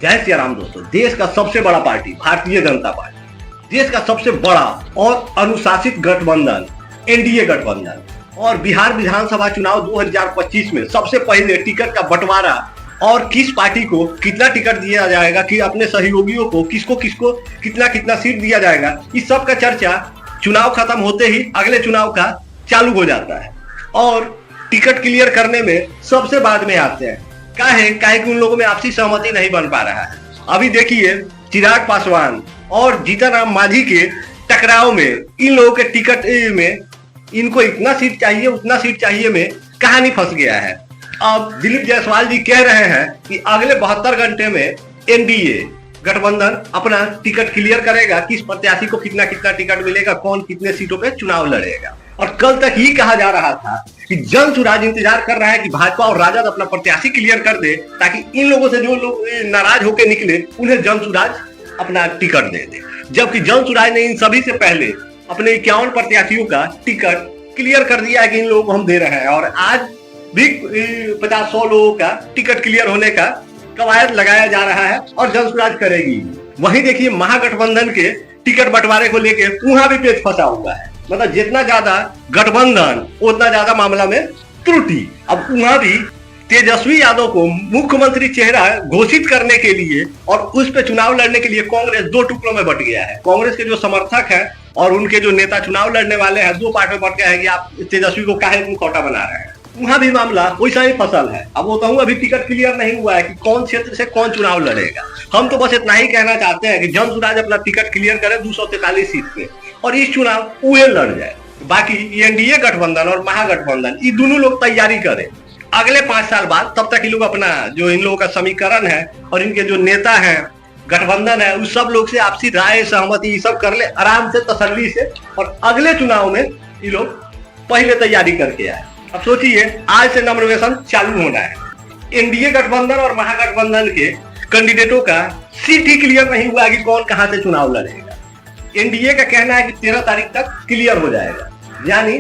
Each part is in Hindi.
जय श्री राम दोस्तों। देश का सबसे बड़ा पार्टी भारतीय जनता पार्टी, देश का सबसे बड़ा और अनुशासित गठबंधन एनडीए गठबंधन, और बिहार विधानसभा चुनाव 2025 में सबसे पहले टिकट का बंटवारा और किस पार्टी को कितना टिकट दिया जाएगा, कि अपने सहयोगियों को किसको किसको कितना कितना सीट दिया जाएगा, इस सब का चर्चा चुनाव खत्म होते ही अगले चुनाव का चालू हो जाता है। और टिकट क्लियर करने में सबसे बाद में आते हैं। काहे कि उन लोगों में आपसी सहमति नहीं बन पा रहा है। अभी देखिए चिराग पासवान और जीतन राम मांझी के टकराव में इन लोगों के टिकट में इनको इतना सीट चाहिए उतना सीट चाहिए में कहानी फंस गया है। अब दिलीप जायसवाल जी कह रहे हैं कि अगले 72 घंटे में एनडीए गठबंधन अपना टिकट क्लियर करेगा, किस प्रत्याशी को कितना कितना टिकट मिलेगा, कौन कितने सीटों पे चुनाव लड़ेगा। और कल तक ही कहा जा रहा था कि जन सुराज इंतजार कर रहा है कि भाजपा और राजद अपना प्रत्याशी क्लियर कर दे, ताकि इन लोगों से जो लोग नाराज होकर निकले उन्हें जन सुराज अपना टिकट दे दे। जबकि जन सुराज ने इन सभी से पहले अपने 51 प्रत्याशियों का टिकट क्लियर कर दिया है कि इन लोगों को हम दे रहे हैं, और आज भी 50-100 लोगों का टिकट क्लियर होने का कवायद लगाया जा रहा है और जन सुराज करेगी। वहीं देखिए महागठबंधन के टिकट बंटवारे को लेकर वहां भी पेच फंसा हुआ है। मतलब जितना ज्यादा गठबंधन उतना ज्यादा मामला में त्रुटि। अब वहां भी तेजस्वी यादव को मुख्यमंत्री चेहरा घोषित करने के लिए और उस पर चुनाव लड़ने के लिए कांग्रेस दो टुकड़ों में बट गया है। कांग्रेस के जो समर्थक हैं और उनके जो नेता चुनाव लड़ने वाले हैं दो पार्ट में बट गया है कि आप तेजस्वी को काहे मुखौटा बना रहे हैं। वहां भी मामला वैसा ही फसल है। अब वो कहूँ अभी टिकट क्लियर नहीं हुआ है कि कौन क्षेत्र से कौन चुनाव लड़ेगा। हम तो बस इतना ही कहना चाहते हैं कि जन सुराज अपना टिकट क्लियर करे 243 सीट पे और इस चुनाव उहे लड़ जाए। बाकी एनडीए गठबंधन और महागठबंधन ये दोनों लोग तैयारी करें अगले 5 साल बाद। तब तक ये लोग अपना जो इन लोगों का समीकरण है और इनके जो नेता हैं गठबंधन है उस सब लोग से आपसी राय सहमति ये सब कर ले आराम से तसल्ली से, और अगले चुनाव में ये लोग पहले तैयारी करके आए। अब सोचिए आज से नॉमिनेशन चालू होना है। एनडीए गठबंधन और महागठबंधन के कैंडिडेटों का सीट ही क्लियर नहीं हुआ कि कौन कहां से चुनाव लड़ेगा। एनडीए का कहना है कि 13 तारीख तक क्लियर हो जाएगा, यानी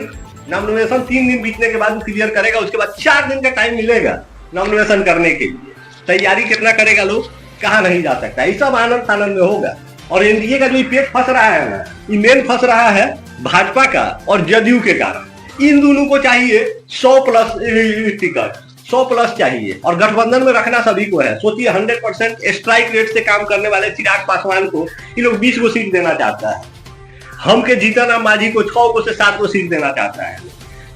नॉमिनेशन 3 दिन बीतने के बाद वो क्लियर करेगा। उसके बाद 4 दिन का टाइम मिलेगा नॉमिनेशन करने के लिए। तैयारी कितना करेगा लोग कहा नहीं जा सकता। ये सब आनंद आनंद में होगा। और एनडीए का जो पेट फंस रहा है ना, ये मेन फंस रहा है भाजपा का और जदयू के कारण। इन दोनों को चाहिए 100+ टिकट, 100+ चाहिए, और गठबंधन में रखना सभी को है। सोचिए 100% स्ट्राइक रेट से काम करने वाले चिराग पासवान को ये लोग 20 को सीट देना चाहता है। हम के जीतन राम मांझी को 6 को से 7 को सीट देना चाहता है।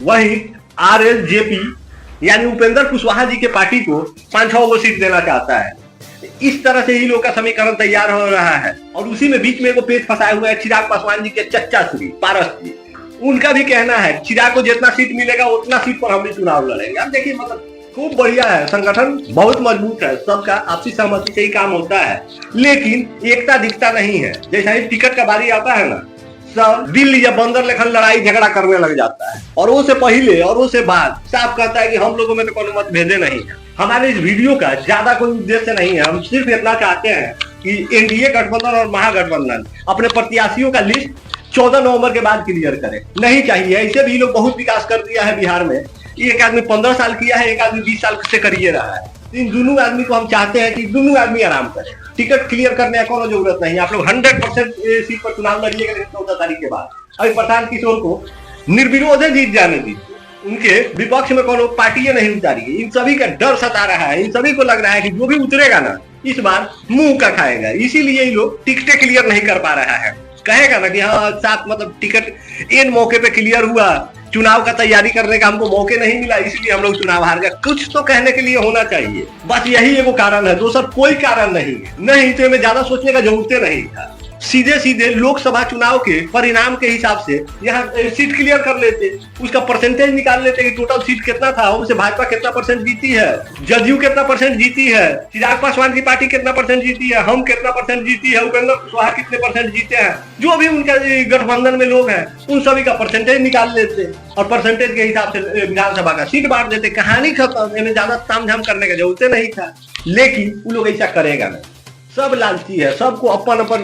वहीं आरएलजेपी यानी उपेंद्र कुशवाहा जी के पार्टी को 5-6 को सीट देना चाहता है। इस तरह से ही लोग का समीकरण तैयार हो रहा है। और उसी में बीच में वो पेच फंसाए हुए है चिराग पासवान जी के चच्चा श्री पारस जी। उनका भी कहना है चिराग को जितना सीट मिलेगा उतना सीट पर हम भी चुनाव लड़ेंगे। अब देखिए मतलब खूब बढ़िया है, संगठन बहुत मजबूत है, सबका आपसी सहमति से ही काम होता है, लेकिन एकता दिखता नहीं है। जैसा ही टिकट का बारी आता है ना, सब दिल या बंदर लेखन लड़ाई झगड़ा करने लग जाता है, और वो से पहले और वो से बाद साफ कहता है कि हम लोगों में तो कोई मतभेदे नहीं है। हमारे इस वीडियो का ज्यादा कोई उद्देश्य नहीं है, हम सिर्फ इतना चाहते हैं कि एनडीए गठबंधन और महागठबंधन अपने प्रत्याशियों का लिस्ट 14 नवंबर के बाद क्लियर करे। नहीं चाहिए, ऐसे भी लोग बहुत विकास कर दिया है बिहार में। एक आदमी 15 साल किया है, एक आदमी 20 साल से करिए रहा है। इन दोनों आदमी को हम चाहते हैं कि दोनों आदमी आराम करें, टिकट क्लियर करने का कोई जरूरत नहीं। आप लोग 100% सीट पर चुनाव लड़िएगा 14 तारीख के बाद। अभी प्रशांत किशोर को निर्विरोध जीत जाने दीजिए, उनके विपक्ष में कोनो पार्टी नहीं उतारिए। इन सभी का डर सता रहा है, इन सभी को लग रहा है कि जो भी उतरेगा ना इस बार मुंह का खाएगा। इसीलिए ये लोग टिकटें क्लियर नहीं कर पा रहा है। कहेगा ना कि हाँ साथ मतलब टिकट इन मौके पे क्लियर हुआ, चुनाव का तैयारी करने का हमको मौके नहीं मिला, इसलिए हम लोग चुनाव हार गए। कुछ तो कहने के लिए होना चाहिए, बस यही एगो कारण है, दूसरा कोई कारण नहीं है। नहीं तो मैं ज्यादा सोचने का जरूरत नहीं था। सीधे सीधे लोकसभा चुनाव के परिणाम के हिसाब से यहाँ सीट क्लियर कर लेते, उसका परसेंटेज निकाल लेते कि टोटल सीट कितना था, उनसे भाजपा कितना परसेंट जीती है, जदयू कितना परसेंट जीती है, चिराग पासवान की पार्टी कितना परसेंट जीती है, हम कितना परसेंट जीती है, उपेंद्र कुशवाहा कितने परसेंट जीते हैं, जो भी उनका गठबंधन में लोग हैं उन सभी का परसेंटेज निकाल लेते और परसेंटेज के हिसाब से विधानसभा का सीट बांट देते। कहानी खत्म, इन्हें ज्यादा तामझाम करने का जरूरत नहीं था। लेकिन वो लोग ऐसा करेगा नहीं, सब लालची है, सबको अपन अपन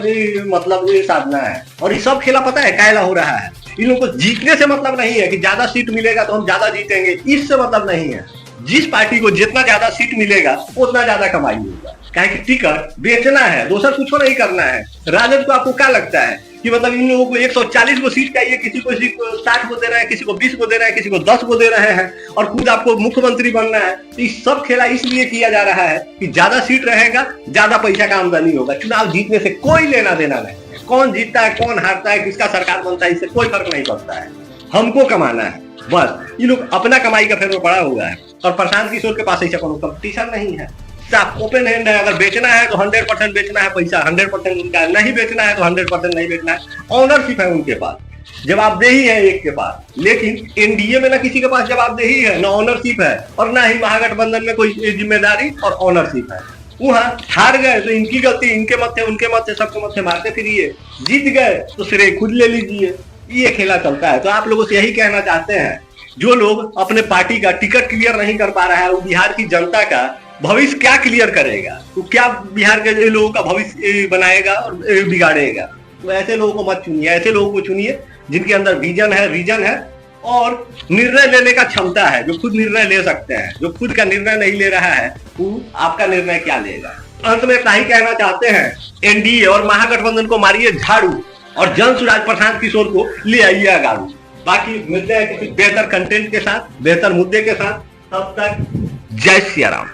मतलब ये साधना है। और ये सब खेला पता है कायला हो रहा है। इन लोगों को जीतने से मतलब नहीं है कि ज्यादा सीट मिलेगा तो हम ज्यादा जीतेंगे, इससे मतलब नहीं है। जिस पार्टी को जितना ज्यादा सीट मिलेगा उतना ज्यादा कमाई होगा। क्या कि टिकट बेचना है, दूसरा कुछ नहीं करना है। राजद को आपको क्या लगता है कि मतलब इन लोगों को 140 को सीट चाहिए, किसी को 60 को दे रहे हैं, किसी को 20 को दे रहे हैं, किसी को 10 को दे रहे हैं, और खुद आपको मुख्यमंत्री बनना है। तो इस सब खेला इसलिए किया जा रहा है कि ज्यादा सीट रहेगा, ज्यादा पैसा का आमदनी होगा। चुनाव जीतने से कोई लेना देना नहीं, कौन जीतता है कौन हारता है, किसका सरकार बनता है, इससे कोई फर्क नहीं पड़ता है। हमको कमाना है बस। ये लोग अपना कमाई का फेर में पड़ा हुआ है, और प्रशांत किशोर के पास ऐसा कोई कंपटीशन नहीं है। ओपन हैंड है, अगर बेचना है तो 100% बेचना है, पैसा 100% उनका है, नहीं बेचना है तो 100% नहीं बेचना है। ऑनरशिप है उनके पास, जवाबदेही है एक के पास। लेकिन एनडीए में ना किसी के पास जवाबदेही है, ना ऑनरशिप है, और ना ही महागठबंधन में कोई जिम्मेदारी और ऑनरशिप है। वहां हार गए तो इनकी गलती, इनके मत्थे उनके मत्थे सबके मत्थे मारते फिरिए, जीत गए तो श्रेय खुद ले लीजिए। ये खेला चलता है। तो आप लोगों से यही कहना चाहते हैं, जो लोग अपने पार्टी का टिकट क्लियर नहीं कर पा रहा है, वो बिहार की जनता का भविष्य क्या क्लियर करेगा, तो क्या बिहार के लोगों का भविष्य बनाएगा और बिगाड़ेगा। तो ऐसे लोगों को मत चुनिए, ऐसे लोगों को चुनिए जिनके अंदर विजन है, रीजन है, और निर्णय लेने का क्षमता है, जो खुद निर्णय ले सकते हैं। जो खुद का निर्णय नहीं ले रहा है, वो आपका निर्णय क्या लेगा। अंत में इतना ही कहना चाहते हैं, एनडीए और महागठबंधन को मारिए झाड़ू, और जन सुराज प्रशांत किशोर को ले आइए आगाड़ू। बाकी मिलते हैं किसी बेहतर कंटेंट के साथ, बेहतर मुद्दे के साथ। तब तक जय सिया राम।